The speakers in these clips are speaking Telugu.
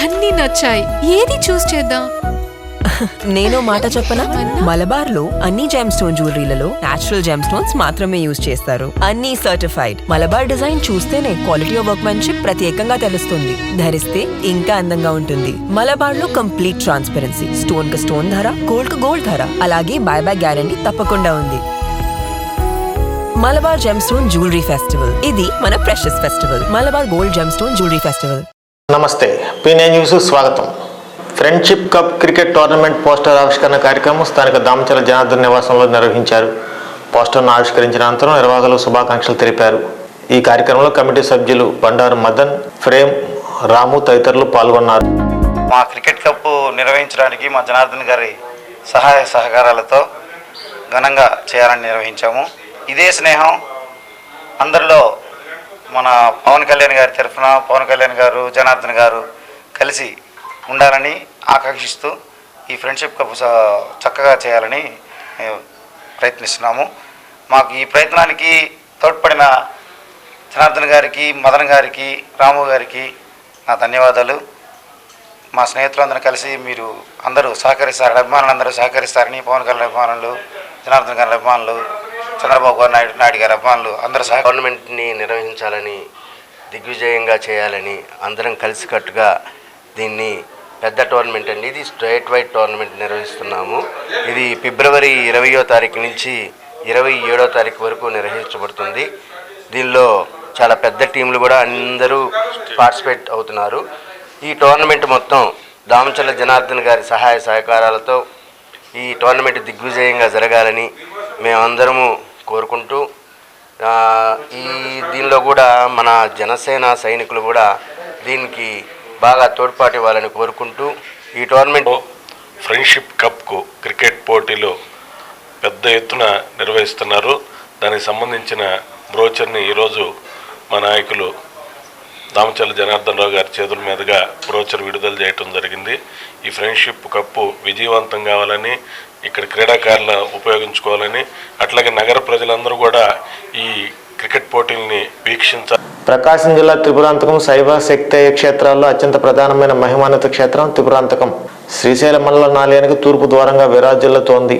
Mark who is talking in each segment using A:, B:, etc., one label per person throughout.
A: అన్ని నచ్చాయి. ఏది చూస్ చేద్దాం?
B: నేను మాట చెప్పనా, మలబార్ లో అన్ని జెమ్ స్టోన్ జ్యువెలరీలలో నేచురల్ జెమ్ స్టోన్స్ మాత్రమే యూజ్ చేస్తారు. అన్ని సర్టిఫైడ్. మలబార్ డిజైన్ చూస్తేనే క్వాలిటీ ఆఫ్ వర్క్మెన్షిప్ ప్రత్యేకంగా తెలుస్తుంది. ధరిస్తే ఇంకా అందంగా ఉంటుంది. మలబార్ లో కంప్లీట్ ట్రాన్స్పరెన్సీ. స్టోన్ కు స్టోన్ ధర, గోల్డ్ కు గోల్డ్ ధర, అలాగే బైబ్యాక్ గ్యారంటీ తప్పకుండా ఉంది. Malabar gem stone jewellery festival, ఇది మన precious festival. Malabar gold gem stone jewellery festival.
C: నమస్తే, పీనే న్యూస్ స్వాగతం. Friendship cup cricket tournament poster ఆవిష్కరణ కార్యక్రమం స్థానిక దామచల జనార్దన్ నివాసంలో నిర్వహించారు. పోస్టర్ను ఆవిష్కరించిన అనంతరం నిర్వాహకులకు శుభాకాంక్షలు తెలిపారు. ఈ కార్యక్రమంలో కమిటీ సభ్యులు బండారు మదన్, ఫ్రేమ్, రాము తదితరులు పాల్గొన్నారు.
D: మా క్రికెట్ కప్ నిర్వహించడానికి మా జనార్దన్ గారి సహాయ సహకారాలతో ఘనంగా చేయాలని నిర్వహించాము. ఇదే స్నేహం అందరిలో మన పవన్ కళ్యాణ్ గారి తరఫున పవన్ కళ్యాణ్ గారు, జనార్దన్ గారు కలిసి ఉండాలని ఆకాంక్షిస్తూ ఈ ఫ్రెండ్షిప్ కప్ చక్కగా చేయాలని ప్రయత్నిస్తున్నాము. మాకు ఈ ప్రయత్నానికి తోడ్పడిన జనార్దన్ గారికి, మదన్ గారికి, రాము గారికి నా ధన్యవాదాలు. మా స్నేహితులందరూ కలిసి మీరు అందరూ సహకరిస్తారని, అభిమానులందరూ సహకరిస్తారని, పవన్ కళ్యాణ్ అభిమానులు, జనార్దన్ గారి అభిమానులు, చంద్రబాబు నాయుడు గారి అభిమానులు అందరూ
E: టోర్నమెంట్ని నిర్వహించాలని, దిగ్విజయంగా చేయాలని అందరం కలిసికట్టుగా దీన్ని పెద్ద టోర్నమెంట్ అండి. ఇది స్టేట్ వైడ్ టోర్నమెంట్ నిర్వహిస్తున్నాము. ఇది ఫిబ్రవరి 20వ తారీఖు నుంచి 27వ తారీఖు వరకు నిర్వహించబడుతుంది. దీనిలో చాలా పెద్ద టీంలు కూడా అందరూ పార్టిసిపేట్ అవుతున్నారు. ఈ టోర్నమెంట్ మొత్తం దామచల జనార్దన్ గారి సహాయ సహకారాలతో ఈ టోర్నమెంట్ దిగ్విజయంగా జరగాలని మేమందరము కోరుకుంటూ, దీనిలో కూడా మన జనసేన సైనికులు కూడా దీనికి బాగా తోడ్పాటు ఇవ్వాలని కోరుకుంటూ ఈ టోర్నమెంట్
F: ఫ్రెండ్షిప్ కప్కు క్రికెట్ పోటీలు పెద్ద ఎత్తున నిర్వహిస్తున్నారు. దానికి సంబంధించిన బ్రోచర్ని ఈరోజు మా నాయకులు దామచల జనార్దన్ రావు గారి చేతుల మీదుగా బ్రోచర్ విడుదల చేయటం జరిగింది. ఈ ఫ్రెండ్షిప్ కప్పు విజయవంతం కావాలని, ఇక్కడ క్రీడాకారులు ఉపయోగించుకోవాలని, అట్లాగే నగర ప్రజలందరూ కూడా ఈ క్రికెట్ పోటీల్ని వీక్షించాలి.
C: ప్రకాశం జిల్లా త్రిపురాంతకం శైవ శక్తేయ క్షేత్రాల్లో అత్యంత ప్రధానమైన మహిమాన్విత క్షేత్రం త్రిపురాంతకం శ్రీశైలం మండల ఆలయానికి తూర్పు ద్వారంగా విరాజిల్లుతోంది.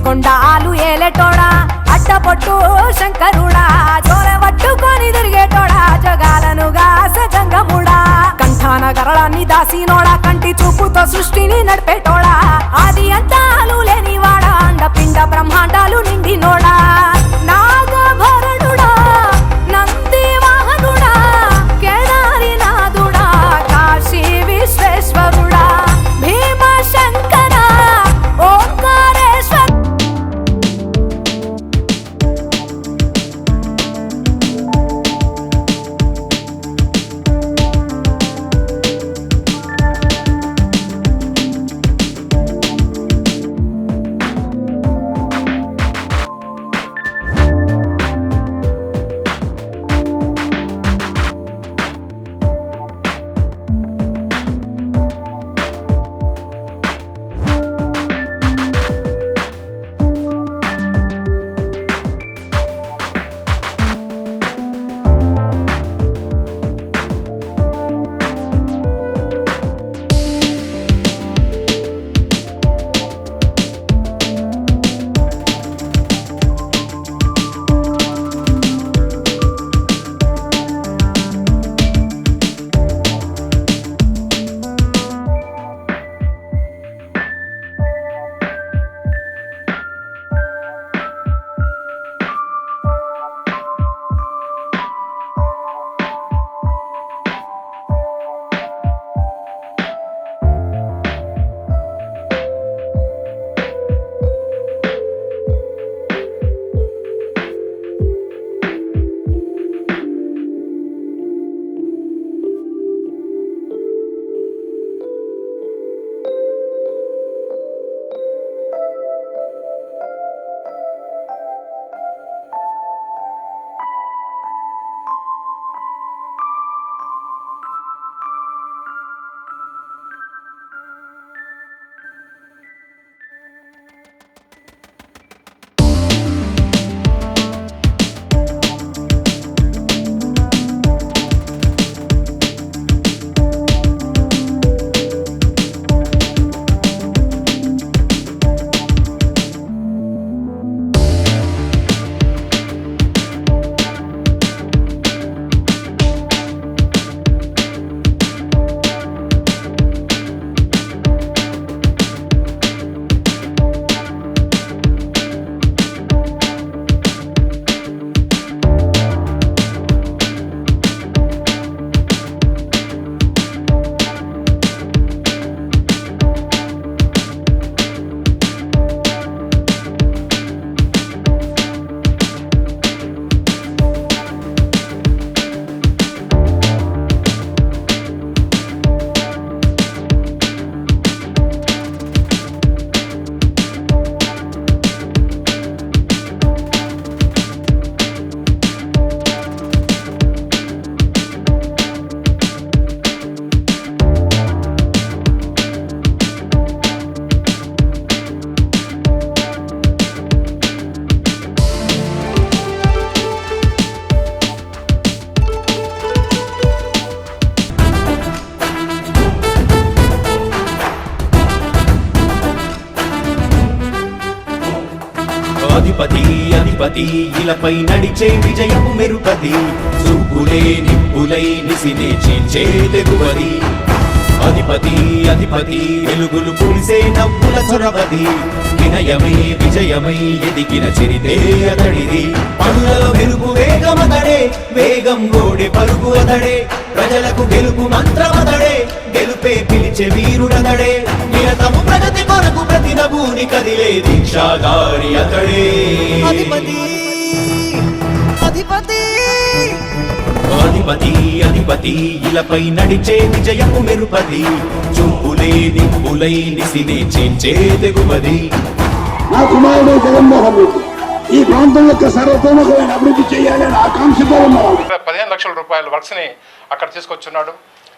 G: కొండాలు ఏలేటోడా, అడ్డపొట్టు శంకరుడా, జోర పట్టుకొని తిరిగేటోడా, జగాలను గాస జంగముడా, కంఠాన గరళాన్ని దాసినోడా, కంటి చూపుతో సృష్టిని నడిపేటోడా, ఆది అంతాలు లేనివాడా, అండపిండ బ్రహ్మాండాలు నిండినోడా, నాగభరణుడా, నంది వాహనుడా, కేదారి నాథుడా, కాశీ విశ్వేశ్వరుడా, భీమ శంకర, ఓంకారేశ్వర.
H: అధిపతి ఇలపై నడిచే విజయము మెరుపది చూపులే నిప్పులై నిసినే చీల్చే తెగువది అధిపతి అధిపతి వెలుగులు పూసే నవ్వుల చొరవది వినయమై విజయమై ఎదిగిన చరితే అతడిది పనులలో వెలుగు వేగమతడే వేగం గోడే పరుగు అతడే ప్రజలకు గెలుపు మంత్రమతడే గెలుపే పిలిచే వీరుడతడే నిరతము ప్రగతి కొరకు ప్రతి నభూని కదిలే దీక్షాధారి అతడే అధిపతి అధిపతి అధిపతి అధిపతి ఇలపై నడిచే విజయము మెరుపది చూపులే నిప్పులై నిసినే చేంచే తెగువది.
I: నా కుమారుడు జగన్మోహన్ రెడ్డి ఈ ప్రాంతం యొక్క సర్వతోముఖమైన అభివృద్ధి చేయాలని ఆకాంక్షతో ఉన్నవాడు
J: 15 లక్షల రూపాయల వర్క్స్ ని అక్కడ తీసుకొచ్చున్నాడు.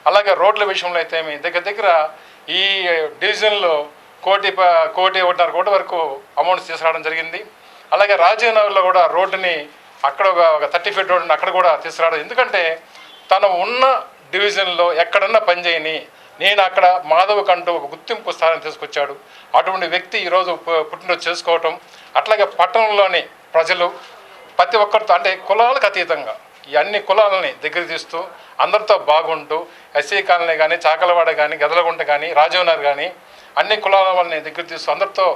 J: అలాగే రోడ్ల విషయంలో అయితే దగ్గర ఈ డివిజన్లో కోటి వరకు అమౌంట్ తీసుకురావడం జరిగింది. అలాగే రాజీవ్ నగర్లో కూడా రోడ్డుని అక్కడ ఒక 30 ఫీట్ రోడ్డుని అక్కడ కూడా తీసుకురావడం. ఎందుకంటే తను ఉన్న డివిజన్లో ఎక్కడన్నా పనిచేయని నేను అక్కడ మాధవ్ కంటూ ఒక గుర్తింపు స్థానం తీసుకొచ్చాడు. అటువంటి వ్యక్తి ఈరోజు పుట్టినరోజు చేసుకోవటం, అట్లాగే పట్టణంలోని ప్రజలు ప్రతి ఒక్కరితో అంటే కులాలకు అతీతంగా ఈ అన్ని కులాలని దగ్గర తీస్తూ అందరితో బాగుంటూ ఎస్సీ కాలనీ కానీ చాకలవాడ కానీ గదలగుంట కానీ రాజీవ్ నగర్ కానీ అన్ని కులాల వాళ్ళని దగ్గర తీస్తూ అందరితో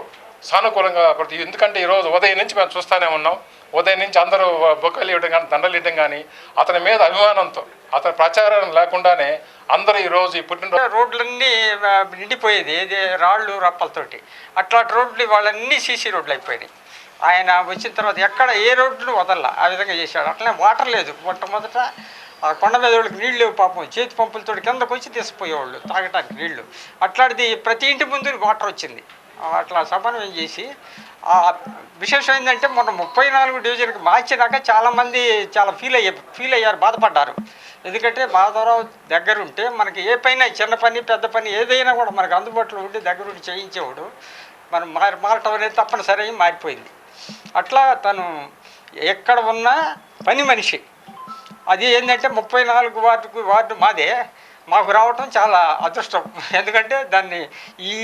J: సానుకూలంగా ఎందుకంటే ఈరోజు ఉదయం నుంచి మేము చూస్తూనే ఉన్నాం. ఉదయం నుంచి అందరూ బొక్కలు ఇవ్వడం కానీ దండలు ఇవ్వడం కానీ అతని మీద అభిమానంతో అతని ప్రచారం లేకుండానే అందరూ ఈరోజు ఈ పుట్టినరోజు
K: రోడ్లన్నీ నిండిపోయేది ఏది రాళ్ళు రప్పలతోటి అట్లాంటి రోడ్లు వాళ్ళన్నీ సీసీ రోడ్లు అయిపోయినాయి. ఆయన వచ్చిన తర్వాత ఎక్కడ ఏ రోడ్లు వదల్లా ఆ విధంగా చేశాడు. అట్లనే వాటర్ లేదు. మొట్టమొదట ఆ కొండ మీద వాళ్ళకి నీళ్ళు లేవు పాపం, చేతి పంపులతో కిందకు వచ్చి తీసుకుపోయేవాళ్ళు తాగటానికి నీళ్లు. అట్లాంటిది ప్రతి ఇంటి ముందు వాటర్ వచ్చింది. అట్లా సమన్వయం చేసి విశేషం ఏంటంటే మొన్న 34 డివిజన్కి మార్చినాక చాలామంది చాలా ఫీల్ అయ్యారు, బాధపడ్డారు. ఎందుకంటే మాధవరావు దగ్గరుంటే మనకి ఏ పైన చిన్న పని పెద్ద పని ఏదైనా కూడా మనకు అందుబాటులో ఉండి దగ్గరుండి చేయించేవాడు. మనం మారటం అనేది తప్పనిసరి మారిపోయింది. అట్లా తను ఎక్కడ ఉన్నా పని మనిషి. అది ఏంటంటే 34 వార్డు మాదే, మాకు రావటం చాలా అదృష్టం. ఎందుకంటే దాన్ని ఈ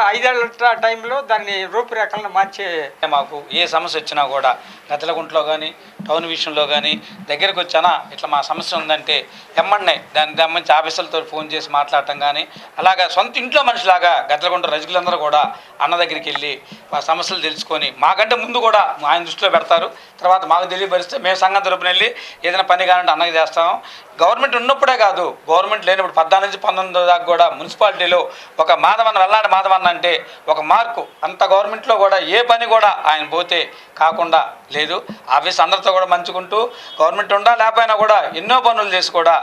K: 5 ఏళ్ల టైంలో దాన్ని రూపురేఖలను మార్చే
L: మాకు ఏ సమస్య వచ్చినా కూడా గతలగుంటలో కానీ టౌన్ విషయంలో కానీ దగ్గరికి వచ్చానా ఇట్లా మా సమస్య ఉందంటే ఎమ్మడినే దాని సంబంధించి ఆఫీసర్లతో ఫోన్ చేసి మాట్లాడటం కానీ అలాగా సొంత ఇంట్లో మనిషిలాగా గతలగుంట రజకులందరూ కూడా అన్న దగ్గరికి వెళ్ళి ఆ సమస్యలు తెలుసుకొని మాకంటే ముందు కూడా ఆయన దృష్టిలో పెడతారు. తర్వాత మాకు తెలియపరిస్తే మేము సంఘం తరపున వెళ్ళి ఏదైనా పని కావాలంటే అన్నకి చేస్తాము. గవర్నమెంట్ ఉన్నప్పుడే కాదు, గవర్నమెంట్ లేనప్పుడు 14 నుంచి 19 దాకా కూడా మున్సిపాలిటీలో ఒక మాధవన్న వెల్లాడి మాధవన్న అంటే ఒక మార్కు. అంత గవర్నమెంట్లో కూడా ఏ పని కూడా ఆయన పోతే కాకుండా లేదు. ఆఫీస్ అందరితో కూడా మంచుకుంటూ గవర్నమెంట్ ఉండా లేకపోయినా కూడా ఎన్నో పనులు చేసి కూడా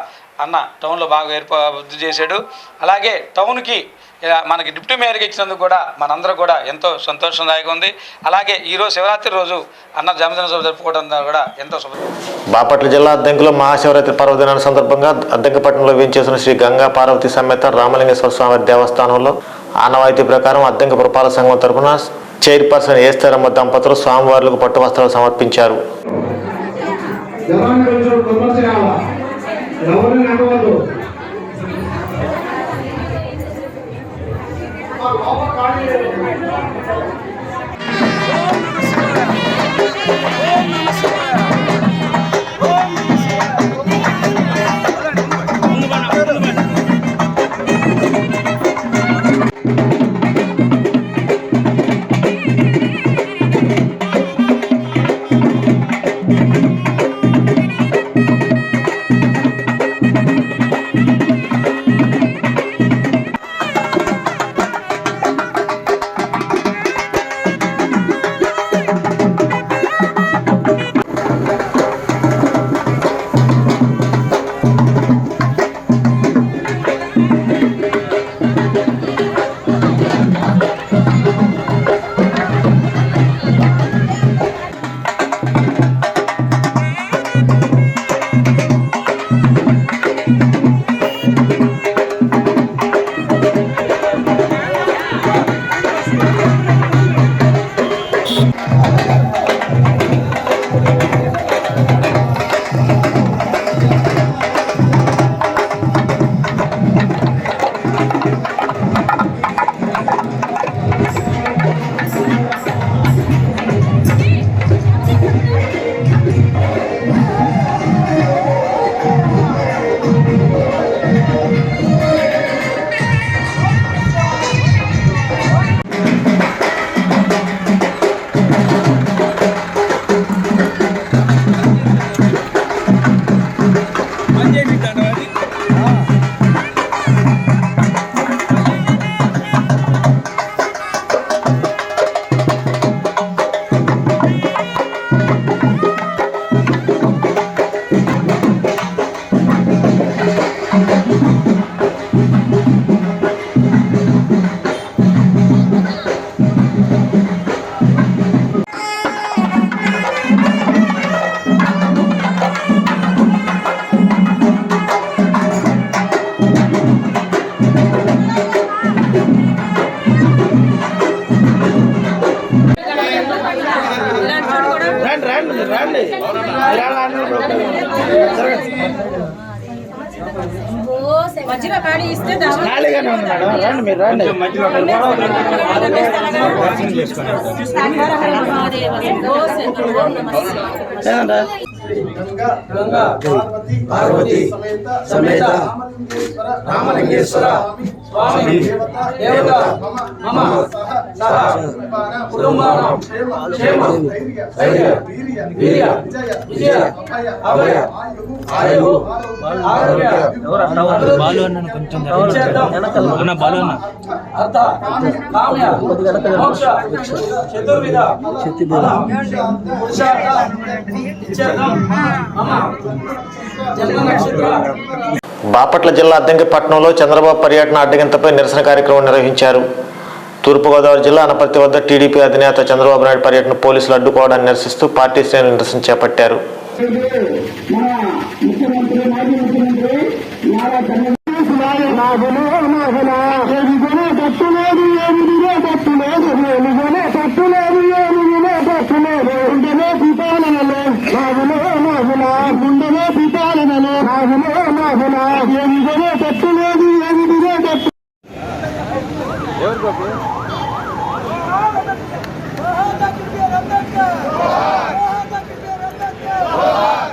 L: అన్న టౌన్లో బాగా అభివృద్ధి చేశాడు. అలాగే టౌన్కి మనకి డిప్యూటీ మేయర్గా ఇచ్చినందుకు కూడా మనందరూ కూడా ఎంతో సంతోషదాయకంగా ఉంది. అలాగే ఈరోజు శివరాత్రి రోజు అన్న జన్మదిన జరుపుకోవడం కూడా ఎంతో
C: బాపట్ల జిల్లా అద్దెంకులో మహాశివరాత్రి పర్వదినాల సందర్భంగా అద్దెంకపట్నంలో వేంచేసిన శ్రీ గంగా పార్వతి సమేత రామలింగేశ్వర స్వామి దేవస్థానంలో ఆనవాయితీ ప్రకారం అద్దెంక పురపాలక సంఘం తరఫున చైర్పర్సన్ ఏస్తరమ్మ దంపతులు స్వామివార్లకు పట్టు వస్త్రాలు సమర్పించారు.
G: మధ్యలో ఖాళీ ఇస్తే
K: ఖాళీగానే ఉంది మేడం, రండి మీరు రండి.
H: పార్వతి సమేత రామలింగేశ్వర స్వామి దేవత మమ సహ కుటుంబానాం క్షేమ ధైర్య వీర్య విజయ అభయ ఆయువు ఆరోగ్య
K: బాలు అన్న కొంచెం బాలు అన్న
H: అర్థ కామ్య మోక్ష చతుర్విధ
C: బాపట్ల జిల్లా అద్దంకిపట్నంలో చంద్రబాబు పర్యటన అడ్డగింతపై నిరసన కార్యక్రమం నిర్వహించారు. తూర్పుగోదావరి జిల్లా అనపర్తి వద్ద టీడీపీ అధినేత చంద్రబాబు నాయుడు పర్యటన పోలీసులు అడ్డుకోవడాన్ని నిరసిస్తూ పార్టీ శ్రేణులు నిరసన చేపట్టారు.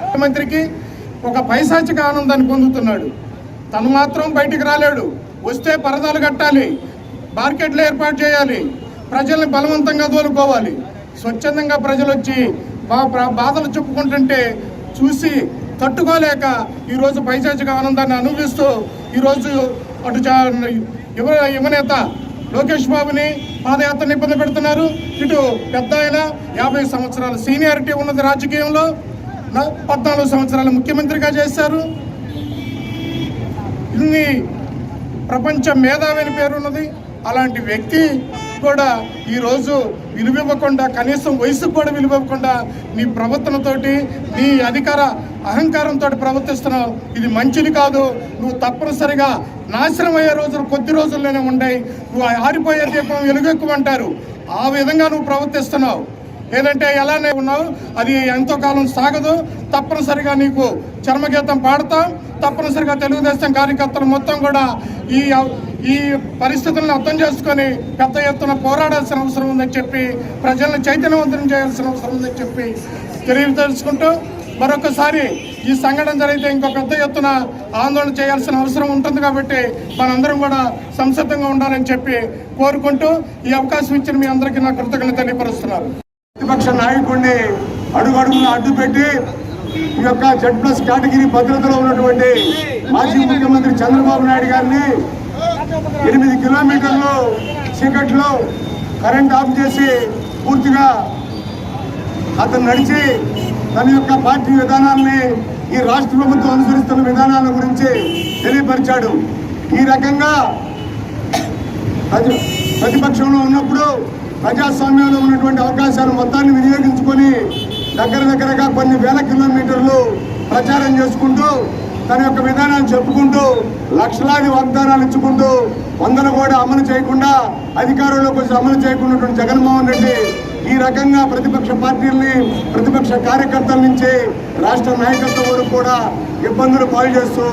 J: ముఖ్యమంత్రికి ఒక పైశాచిక ఆనందాన్ని పొందుతున్నాడు. తను మాత్రం బయటికి రాలేడు. వస్తే పరదాలు కట్టాలి, మార్కెట్లు ఏర్పాటు చేయాలి, ప్రజల్ని బలవంతంగా తోలుకోవాలి. స్వచ్ఛందంగా ప్రజలు వచ్చి బాధలు చెప్పుకుంటుంటే చూసి తట్టుకోలేక ఈరోజు పైశాచిక ఆనందాన్ని అనుభవిస్తూ ఈరోజు అటు యువనేత లోకేష్ బాబుని పాదయాత్రను ఇబ్బంది పెడుతున్నారు. ఇటు పెద్ద ఆయన 50 సంవత్సరాల సీనియారిటీ ఉన్నది రాజకీయంలో, 14 సంవత్సరాలు ముఖ్యమంత్రిగా చేశారు. ఇన్ని ప్రపంచ మేధావి అని పేరున్నది. అలాంటి వ్యక్తి కూడా ఈరోజు విలువివ్వకుండా, కనీసం వయసుకు కూడా విలువివ్వకుండా నీ ప్రవర్తనతోటి, నీ అధికార అహంకారంతో ప్రవర్తిస్తున్నావు. ఇది మంచిది కాదు. నువ్వు తప్పనిసరిగా నాశనం అయ్యే రోజులు కొద్ది రోజుల్లోనే ఉన్నాయి. నువ్వు ఆరిపోయే దీపం వెలుగెక్కుమంటారు. ఆ విధంగా నువ్వు ప్రవర్తిస్తున్నావు. ఏదంటే ఎలానే ఉన్నావు, అది ఎంతో కాలం సాగదు. తప్పనిసరిగా నీకు చర్మగీతం పాడతాం. తప్పనిసరిగా తెలుగుదేశం కార్యకర్తలు మొత్తం కూడా ఈ పరిస్థితులను అర్థం చేసుకొని పెద్ద ఎత్తున పోరాడాల్సిన అవసరం ఉందని చెప్పి, ప్రజలను చైతన్యవంతం చేయాల్సిన అవసరం ఉందని చెప్పి తెలియజేసుకుంటూ, మరొకసారి ఈ సంఘటన జరిగితే ఇంకో పెద్ద ఎత్తున ఆందోళన చేయాల్సిన అవసరం ఉంటుంది. కాబట్టి మనందరం కూడా సంసిద్ధంగా ఉండాలని చెప్పి కోరుకుంటూ ఈ అవకాశం ఇచ్చిన మీ అందరికీ నా కృతజ్ఞతలు తెలియపరుస్తున్నారు. ప్రతిపక్ష నాయకుడిని అడుగడుగునా అడ్డుపెట్టి ఈ యొక్క Z+ కేటగిరీ భద్రతలో ఉన్నటువంటి మాజీ ముఖ్యమంత్రి చంద్రబాబు నాయుడు గారిని 8 కిలోమీటర్లు చీకట్లో కరెంట్ ఆఫ్ చేసి పూర్తిగా అతను నడిచి తన యొక్క పార్టీ విధానాన్ని, ఈ రాష్ట్ర ప్రభుత్వం అనుసరిస్తున్న విధానాల గురించి తెలియపరిచాడు. ఈ రకంగా ప్రతిపక్షంలో ఉన్నప్పుడు ప్రజాస్వామ్యంలో ఉన్నటువంటి అవకాశాలు మొత్తాన్ని వినియోగించుకొని దగ్గరగా కొన్ని వేల కిలోమీటర్లు ప్రచారం చేసుకుంటూ, తన యొక్క విధానాన్ని చెప్పుకుంటూ, లక్షలాది వాగ్దానాలు ఇచ్చుకుంటూ, వందలు కూడా అమలు చేయకుండా, అధికారంలోకి వచ్చి అమలు చేయకున్నటువంటి జగన్మోహన్ రెడ్డి ఈ రకంగా ప్రతిపక్ష పార్టీల్ని, ప్రతిపక్ష కార్యకర్తల నుంచి రాష్ట్ర నాయకత్వం వరకు కూడా ఇబ్బందులు పాలు చేస్తూ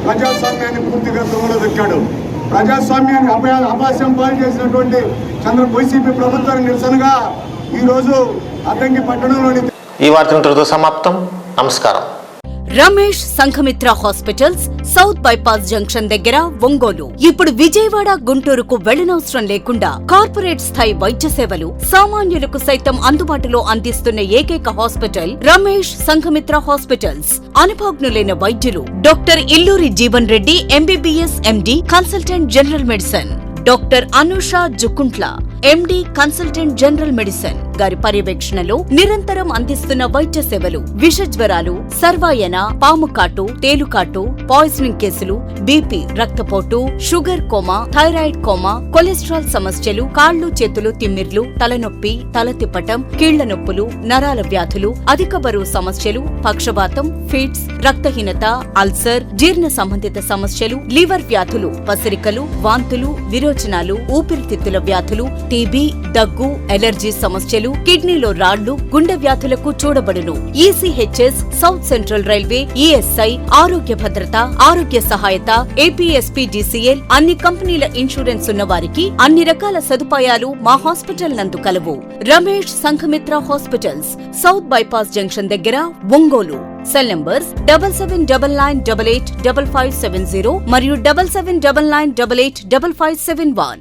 J: ప్రజాస్వామ్యాన్ని పూర్తిగా దొంగలో దొక్కాడు. ప్రజాస్వామ్యాన్ని అపాస్యం పాలు చేసినటువంటి వైసీపీ ప్రభుత్వానికి నిరసనగా ఈరోజు అద్దంకిపట్నంలోని
C: ఈ వార్తలతో సమాప్తం. నమస్కారం.
M: Ramesh Sanghamitra hospitals, south bypass junction దగ్గర, ఒంగోలు. ఇప్పుడు విజయవాడ, గుంటూరుకు వెళ్లనవసరం లేకుండా కార్పొరేట్ స్థాయి వైద్య సేవలు సామాన్యులకు సైతం అందుబాటులో అందిస్తున్న ఏకైక హాస్పిటల్ రమేష్ సంఘమిత్ర హాస్పిటల్స్. అనుభవజ్ఞులైన వైద్యులు doctor Illuri Jeevan Reddy MBBS MD, consultant general medicine, doctor Anusha Jukuntla MD, consultant general medicine గారి పర్యవేక్షణలో నిరంతరం అందిస్తున్న వైద్య సేవలు విష జ్వరాలు, సర్వాయన, పాముకాటు, తేలుకాటు, పాయిజనింగ్ కేసులు, బీపీ, రక్తపోటు, sugar coma, thyroid coma, cholesterol సమస్యలు, కాళ్లు చేతులు తిమ్మిర్లు, తలనొప్పి, తల తిప్పటం, కీళ్ల నొప్పులు, నరాల వ్యాధులు, అధిక బరువు సమస్యలు, పక్షవాతం, ఫిట్స్, రక్తహీనత, అల్సర్, జీర్ణ సంబంధిత సమస్యలు, లివర్ వ్యాధులు, పసిరికలు, వాంతులు, విరోచనాలు, ఊపిరితిత్తుల వ్యాధులు, టీబీ, దగ్గు, ఎలర్జీ సమస్యలు, సమస్యలు, కిడ్నీలో రాళ్లు, గుండె వ్యాధులకు చూడబడును. ECHS, south central railway, ESI, Arogya Bhadrata, ఆరోగ్య సహాయత, ఏపీఎస్పీడీసీఎల్, అన్ని కంపెనీల ఇన్సూరెన్స్ ఉన్న వారికి అన్ని రకాల సదుపాయాలు మా హాస్పిటల్ నందు కలవు. Ramesh Sanghamitra hospitals, south bypass junction దగ్గర, ఒంగోలు. సెల్ నంబర్స్ 7799885570 మరియు 7799885571.